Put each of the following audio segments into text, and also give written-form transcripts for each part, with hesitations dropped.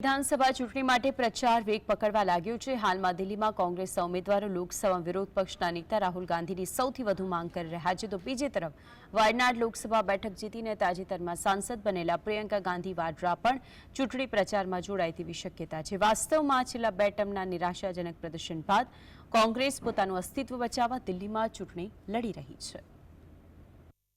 વિધાનસભા ચૂંટણી માટે પ્રચાર વેગ પકડવા લાગ્યો છે। હાલમાં દિલ્હીમાં કોંગ્રેસના ઉમેદવારો લોકસભા વિરોધ પક્ષના નેતા રાહુલ ગાંધીની સૌથી વધુ માંગ કરી રહ્યા છે, તો બીજી તરફ વાયનાડ લોકસભા બેઠક જીતીને તાજેતરમાં સાંસદ બનેલા પ્રિયંકા ગાંધી વાડ્રા પણ ચૂંટણી પ્રચારમાં જોડાય તેવી શક્યતા છે। વાસ્તવમાં છેલ્લા 2 ટર્મના નિરાશાજનક પ્રદર્શન બાદ કોંગ્રેસ પોતાનું અસ્તિત્વ બચાવવા દિલ્હીમાં ચૂંટણી લડી રહી છે।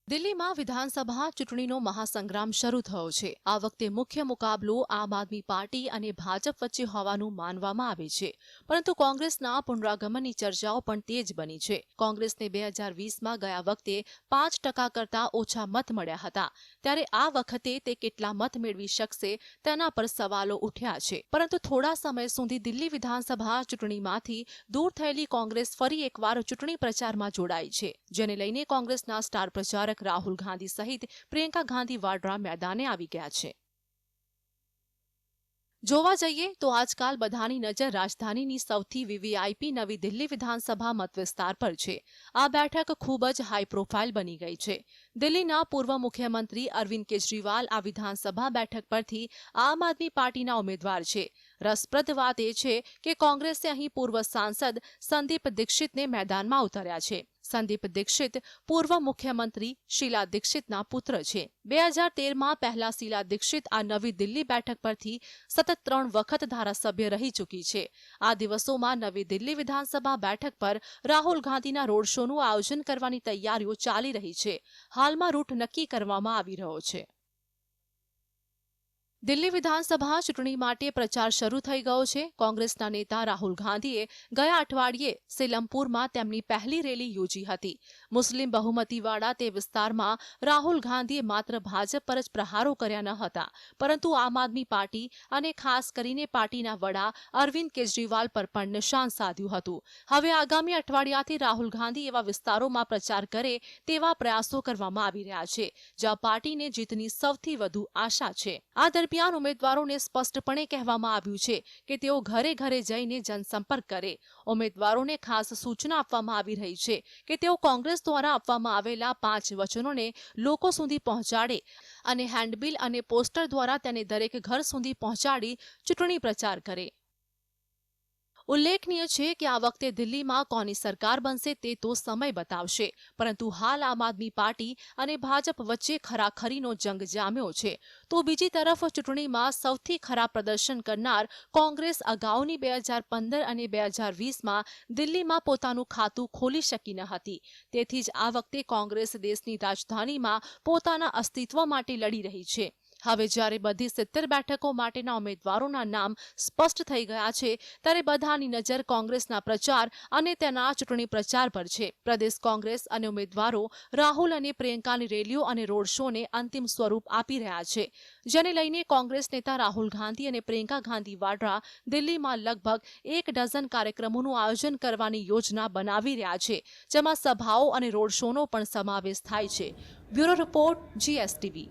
દિલ્હીમાં વિધાનસભા ચૂંટણીનો મહાસંગ્રામ શરૂ થયો છે। આ વખતે મુખ્ય મુકાબલો આમ આદમી પાર્ટી અને ભાજપ વચ્ચે હોવાનું માનવામાં આવે છે, પરંતુ કોંગ્રેસના પુનરાગમનની ચર્ચાઓ પણ તેજ બની છે। કોંગ્રેસને 2020માં ગયા વખતે 5% કરતા ઓછા મત મળ્યા હતા, ત્યારે આ વખતે તે કેટલા મત મેળવી શકશે તેના પર સવાલો ઉઠ્યા છે। પરંતુ થોડા સમય સુધી દિલ્હી વિધાનસભા ચૂંટણીમાંથી દૂર થયેલી કોંગ્રેસ ફરી એકવાર ચૂંટણી પ્રચારમાં જોડાઈ છે, જેને લઈને કોંગ્રેસના સ્ટાર પ્રચારક રાહુલ ગાંધી સહિત પ્રિયંકા ગાંધી વાડ્રા મેદાને આવી ગયા છે। જોવા જઈએ તો આજકાલ બધાની નજર રાજધાનીની સૌથી વીવીઆઈપી નવી દિલ્હી વિધાનસભા મતવિસ્તાર પર છે। આ બેઠક ખૂબ જ હાઈ પ્રોફાઇલ બની ગઈ છે। દિલ્હીના પૂર્વ મુખ્યમંત્રી અરવિંદ કેજરીવાલ આ વિધાનસભા બેઠક પરથી આમ આદમી પાર્ટીના ઉમેદવાર છે। રસપ્રદ વાત એ છે કે કોંગ્રેસે અહીં પૂર્વ સાંસદ સંદીપ દીક્ષિતને મેદાનમાં ઉતાર્યા છે। સંદીપ દીક્ષિત પૂર્વ મુખ્યમંત્રી શીલા દીક્ષિતના પુત્ર છે। 2013માં પહેલા શીલા દીક્ષિત આ નવી દિલ્હી બેઠક પરથી સતત 3 વખત ધારાસભ્ય રહી ચૂકી છે। આ દિવસોમાં નવી દિલ્હી વિધાનસભા બેઠક પર રાહુલ ગાંધીના રોડ શોનું આયોજન કરવાની તૈયારીઓ ચાલી રહી છે। હાલમાં રૂટ નક્કી કરવામાં આવી રહ્યો છે। દિલ્હી વિધાનસભા ચૂંટણી માટે પ્રચાર શરૂ થઈ ગયો છે। કોંગ્રેસના નેતા રાહુલ ગાંધીએ ગયા અઠવાડિયે સેલમપુરમાં તેમની પહેલી રેલી યોજી હતી। મુસ્લિમ બહુમતીવાળા તે વિસ્તારમાં રાહુલ ગાંધીએ માત્ર ભાજપ પર જ પ્રહારો કર્યા ન હતા, પરંતુ આમ આદમી પાર્ટી અને ખાસ કરીને પાર્ટીના વડા અરવિંદ કેજરીવાલ પર પણ નિશાન સાધ્યું હતું। હવે આગામી અઠવાડિયાથી રાહુલ ગાંધી એવા વિસ્તારોમાં પ્રચાર કરે તેવા પ્રયાસો કરવામાં આવી રહ્યા છે, જ્યાં પાર્ટીને જીતની સૌથી વધુ આશા છે। આ દરમિયાન ઉમેદવારોને સ્પષ્ટપણે કહેવામાં આવ્યું છે કે તેઓ ઘરે ઘરે જઈને જનસંપર્ક કરે। ઉમેદવારોને ખાસ સૂચના આપવામાં આવી રહી છે કે તેઓ કોંગ્રેસ દ્વારા આપવામાં આવેલા 5 વચનોને લોકો સુધી પહોંચાડે અને હેન્ડબિલ અને પોસ્ટર દ્વારા તેને દરેક ઘર સુધી પહોંચાડી ચૂંટણી પ્રચાર કરે। ઉલ્લેખનીય છે કે આ વખતે દિલ્હીમાં કોની સરકાર બનશે તે તો સમય બતાવશે, પરંતુ હાલ આમ આદમી પાર્ટી અને ભાજપ વચ્ચે ખરાખરીનો જંગ જામ્યો છે। તો બીજી તરફ ચૂંટણીમાં સૌથી ખરાબ પ્રદર્શન કરનાર કોંગ્રેસ અગાઉની 2015 અને 2020માં દિલ્હીમાં પોતાનું ખાતું ખોલી શકી ન હતી। તેથી જ આ વખતે કોંગ્રેસ દેશની રાજધાનીમાં પોતાના અસ્તિત્વ માટે લડી રહી છે। હવે જ્યારે બધી 70 બેઠકો માટેના ઉમેદવારોના નામ સ્પષ્ટ થઈ ગયા છે, ત્યારે બધાની નજર કોંગ્રેસના પ્રચાર અને તેના ચૂંટણી પ્રચાર પર છે। પ્રદેશ કોંગ્રેસ અને ઉમેદવારો રાહુલ અને પ્રિયંકાની રેલીઓ અને રોડ શોને અંતિમ સ્વરૂપ આપી રહ્યા છે, જેને લઈને કોંગ્રેસ નેતા રાહુલ ગાંધી અને પ્રિયંકા ગાંધી વાડ્રા દિલ્હીમાં લગભગ 1 ડઝન કાર્યક્રમોનું આયોજન કરવાની યોજના બનાવી રહ્યા છે, જેમાં સભાઓ અને રોડ શોનો પણ સમાવેશ થાય છે। Bureau report, GSTV।